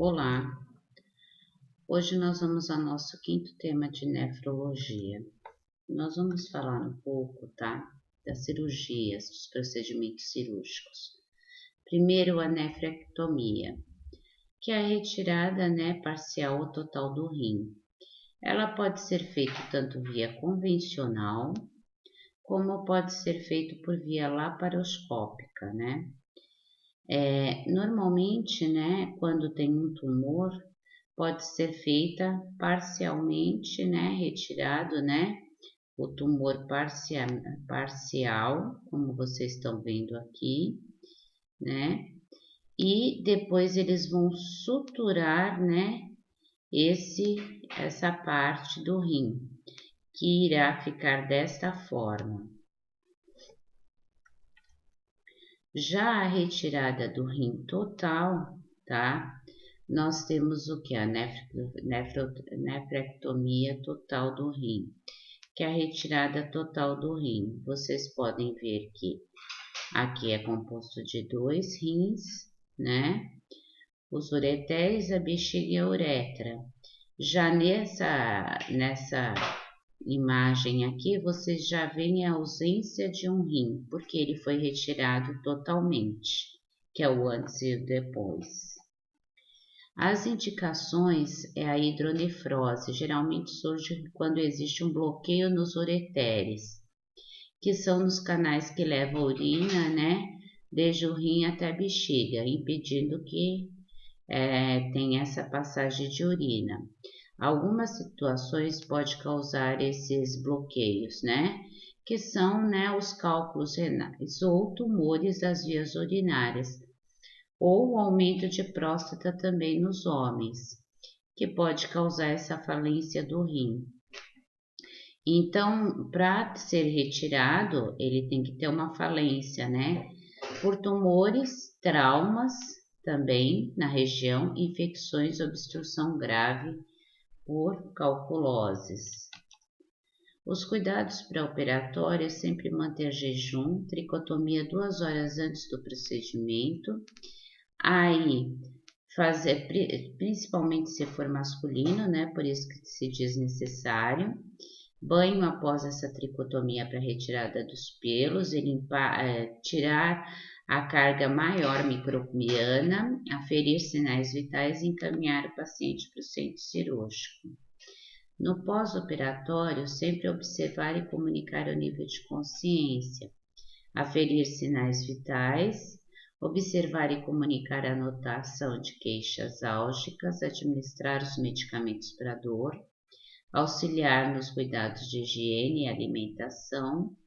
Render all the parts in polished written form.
Olá, hoje nós vamos ao nosso quinto tema de nefrologia. Nós vamos falar um pouco, tá, das cirurgias, dos procedimentos cirúrgicos. Primeiro, a nefrectomia, que é a retirada, parcial ou total do rim. Ela pode ser feita tanto via convencional, como pode ser feito por via laparoscópica, Normalmente, quando tem um tumor, pode ser feita parcialmente, retirado, o tumor parcial, como vocês estão vendo aqui, e depois eles vão suturar, essa parte do rim, que irá ficar desta forma. Já a retirada do rim total, tá? Nós temos o que? A nefrectomia total do rim, que é a retirada total do rim. Vocês podem ver que aqui é composto de 2 rins, Os ureteres, a bexiga e a uretra. Já nessa imagem aqui, vocês já veem a ausência de um rim, porque ele foi retirado totalmente, que é o antes e o depois. As indicações é a hidronefrose, geralmente surge quando existe um bloqueio nos ureteres, que são nos canais que levam a urina, desde o rim até a bexiga, impedindo que tenha essa passagem de urina. Algumas situações pode causar esses bloqueios, que são, os cálculos renais ou tumores das vias urinárias, ou o aumento de próstata também nos homens, que pode causar essa falência do rim. Então, para ser retirado, ele tem que ter uma falência, por tumores, traumas também na região, infecções, obstrução grave por calculoses. Os cuidados pré-operatórios é sempre manter jejum, tricotomia 2 horas antes do procedimento. Aí, fazer, principalmente se for masculino, por isso que se diz necessário. Banho após essa tricotomia para retirada dos pelos e tirar a carga maior microbiana, aferir sinais vitais e encaminhar o paciente para o centro cirúrgico. No pós-operatório, sempre observar e comunicar o nível de consciência, aferir sinais vitais, observar e comunicar a anotação de queixas álgicas, administrar os medicamentos para dor, auxiliar nos cuidados de higiene e alimentação,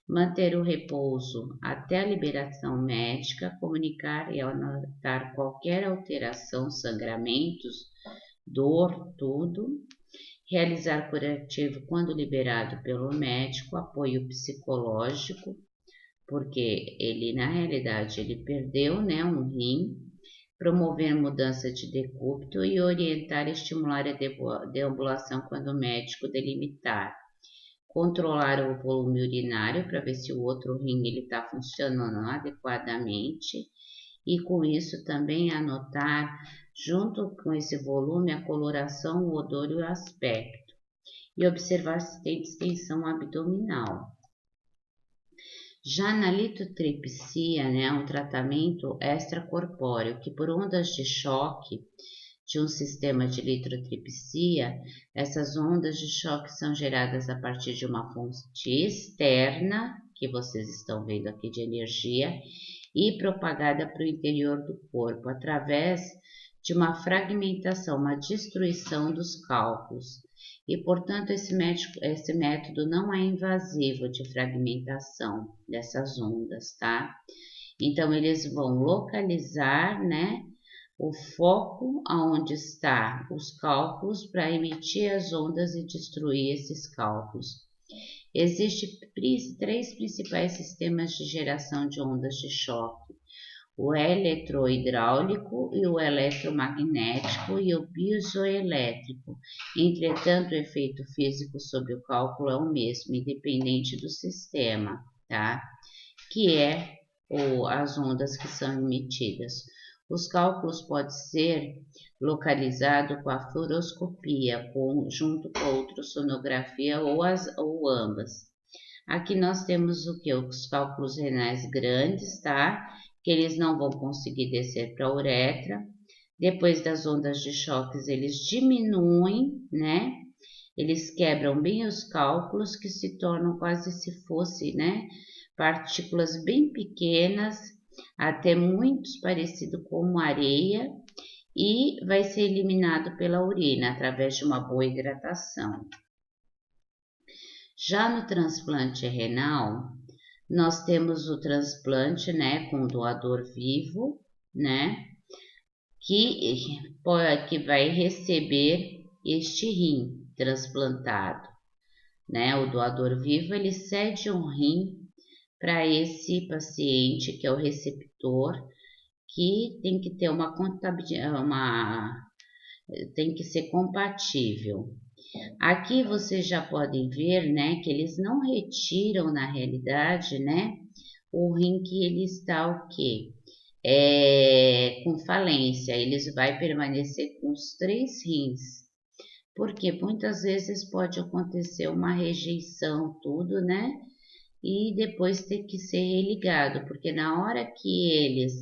manter o repouso até a liberação médica, comunicar e anotar qualquer alteração, sangramentos, dor, tudo, realizar curativo quando liberado pelo médico, apoio psicológico, porque ele, na realidade, ele perdeu, um rim, promover mudança de decúbito e orientar e estimular a deambulação quando o médico delimitar. Controlar o volume urinário para ver se o outro rim está funcionando adequadamente e com isso também anotar, junto com esse volume, a coloração, o odor e o aspecto. E observar se tem distensão abdominal. Já na litotripsia, um tratamento extracorpóreo, que por ondas de choque de um sistema de litrotripsia, essas ondas de choque são geradas a partir de uma fonte externa, que vocês estão vendo aqui de energia, e propagada para o interior do corpo, através de uma fragmentação, uma destruição dos cálculos. E, portanto, esse método não é invasivo de fragmentação dessas ondas, tá? Então, eles vão localizar, o foco aonde está os cálculos para emitir as ondas e destruir esses cálculos. Existem 3 principais sistemas de geração de ondas de choque: o eletrohidráulico e o eletromagnético e o piezoelétrico. Entretanto, o efeito físico sobre o cálculo é o mesmo, independente do sistema, tá? Que é as ondas que são emitidas. Os cálculos podem ser localizados com a fluoroscopia, junto com a ultrassonografia ou ambas. Aqui nós temos o que? Os cálculos renais grandes, tá? Que eles não vão conseguir descer para a uretra. Depois das ondas de choques, eles diminuem, né? Eles quebram bem os cálculos, que se tornam quase se fosse, né? Partículas bem pequenas, até muito parecido com areia, e vai ser eliminado pela urina através de uma boa hidratação. Já no transplante renal, nós temos o transplante, né, com doador vivo, né, que vai receber este rim transplantado, né? O doador vivo, ele cede um rim para esse paciente, que é o receptor, que tem que ter tem que ser compatível. Aqui vocês já podem ver, né, que eles não retiram na realidade, né, o rim que ele está o quê? Com falência, eles vai permanecer com os 3 rins, porque muitas vezes pode acontecer uma rejeição, tudo, né, e depois ter que ser religado, porque na hora que eles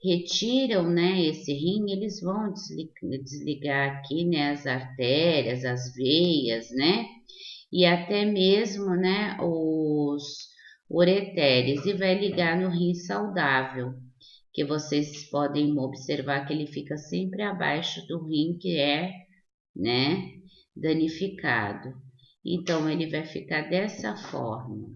retiram, né, esse rim, eles vão desligar aqui, né, as artérias, as veias, né, e até mesmo, né, os ureteres, e vai ligar no rim saudável, que vocês podem observar que ele fica sempre abaixo do rim que é, né, danificado. Então, ele vai ficar dessa forma.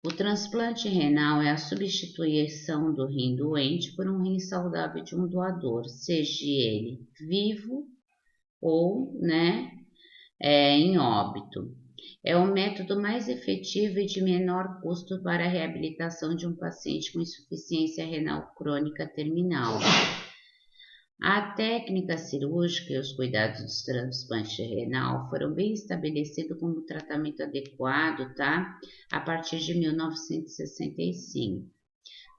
O transplante renal é a substituição do rim doente por um rim saudável de um doador, seja ele vivo ou, né, em óbito. É o método mais efetivo e de menor custo para a reabilitação de um paciente com insuficiência renal crônica terminal. A técnica cirúrgica e os cuidados do transplante renal foram bem estabelecidos como tratamento adequado, tá? A partir de 1965.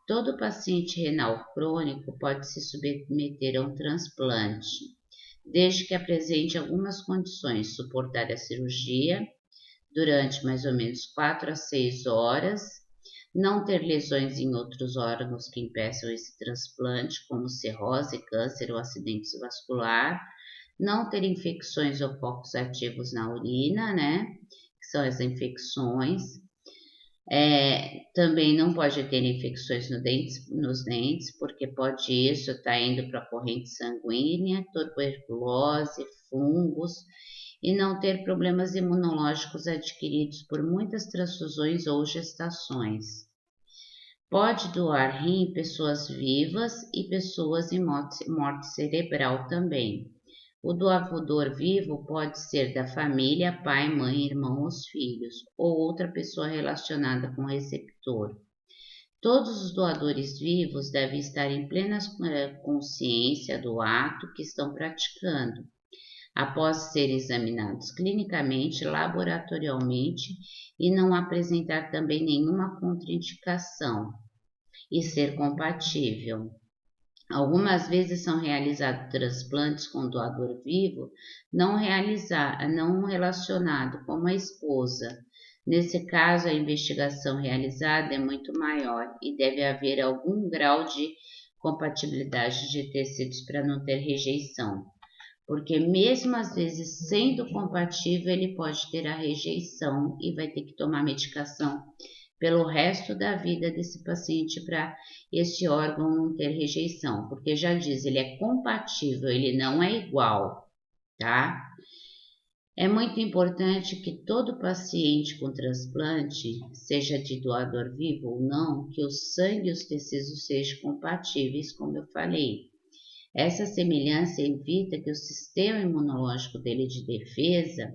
Todo paciente renal crônico pode se submeter a um transplante, desde que apresente algumas condições, suportar a cirurgia durante mais ou menos 4 a 6 horas, não ter lesões em outros órgãos que impeçam esse transplante, como cirrose, câncer ou acidente vascular, não ter infecções ou focos ativos na urina, né, que são as infecções. Também não pode ter infecções nos dentes, porque pode isso estar indo para a corrente sanguínea, tuberculose, fungos, e não ter problemas imunológicos adquiridos por muitas transfusões ou gestações. Pode doar rim em pessoas vivas e pessoas em morte cerebral também. O doador vivo pode ser da família, pai, mãe, irmão ou filhos, ou outra pessoa relacionada com o receptor. Todos os doadores vivos devem estar em plena consciência do ato que estão praticando, após serem examinados clinicamente, laboratorialmente e não apresentar também nenhuma contraindicação e ser compatível. Algumas vezes são realizados transplantes com doador vivo não relacionado, como a esposa. Nesse caso, a investigação realizada é muito maior e deve haver algum grau de compatibilidade de tecidos para não ter rejeição. Porque mesmo às vezes sendo compatível, ele pode ter a rejeição e vai ter que tomar medicação pelo resto da vida desse paciente para esse órgão não ter rejeição, porque já diz, ele é compatível, ele não é igual, tá? É muito importante que todo paciente com transplante, seja de doador vivo ou não, que o sangue e os tecidos sejam compatíveis, como eu falei. Essa semelhança evita que o sistema imunológico dele de defesa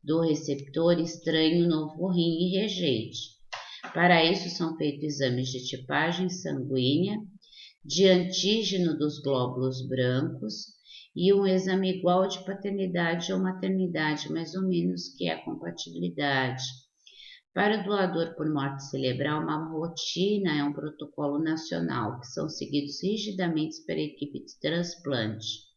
do receptor estranhe o novo rim e rejeite. Para isso são feitos exames de tipagem sanguínea, de antígeno dos glóbulos brancos e um exame igual de paternidade ou maternidade, mais ou menos, que é a compatibilidade, Para o doador por morte cerebral, uma rotina é um protocolo nacional, que são seguidos rigidamente pela equipe de transplante.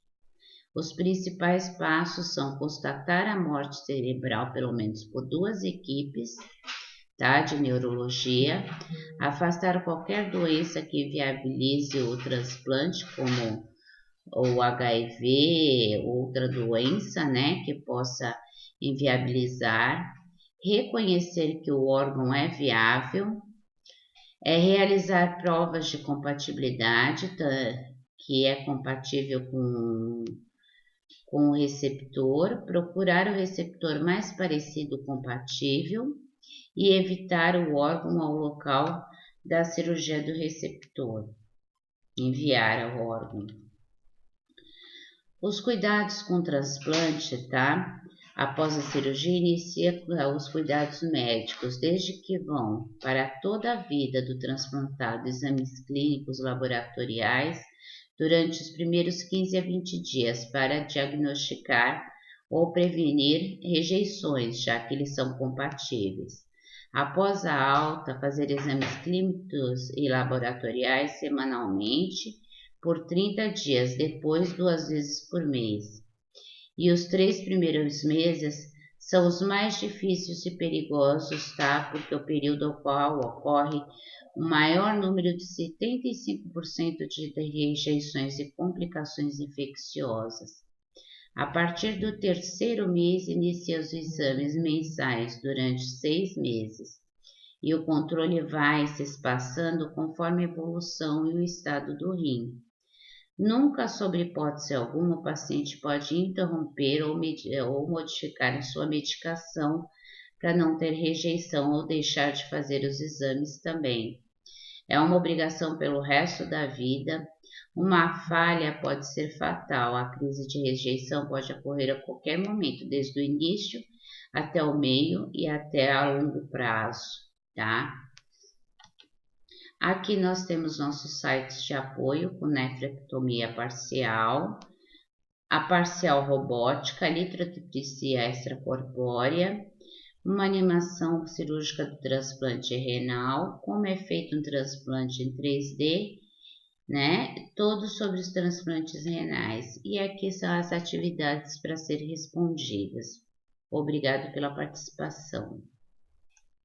Os principais passos são constatar a morte cerebral, pelo menos por 2 equipes, tá, de neurologia, afastar qualquer doença que viabilize o transplante, como o HIV, outra doença, né, que possa inviabilizar, reconhecer que o órgão é viável, realizar provas de compatibilidade, que é compatível com o receptor, procurar o receptor mais parecido compatível e evitar o órgão ao local da cirurgia do receptor, enviar ao órgão. Os cuidados com transplante, tá? Após a cirurgia, inicia os cuidados médicos, desde que vão para toda a vida do transplantado, exames clínicos laboratoriais, durante os primeiros 15 a 20 dias, para diagnosticar ou prevenir rejeições, já que eles são compatíveis. Após a alta, fazer exames clínicos e laboratoriais semanalmente, por 30 dias, depois 2 vezes por mês. E os 3 primeiros meses são os mais difíceis e perigosos, tá? Porque é o período ao qual ocorre o maior número de 75% de rejeições e complicações infecciosas. A partir do 3º mês, inicia os exames mensais durante 6 meses. E o controle vai se espaçando conforme a evolução e o estado do rim. Nunca, sob hipótese alguma, o paciente pode interromper ou modificar a sua medicação para não ter rejeição ou deixar de fazer os exames também. É uma obrigação pelo resto da vida. Uma falha pode ser fatal. A crise de rejeição pode ocorrer a qualquer momento, desde o início até o meio e até a longo prazo, tá? Aqui nós temos nossos sites de apoio com nefrectomia parcial, a parcial robótica, a lithotripsia extracorpórea, uma animação cirúrgica do transplante renal, como é feito um transplante em 3D, né? Todos sobre os transplantes renais. E aqui são as atividades para serem respondidas. Obrigado pela participação.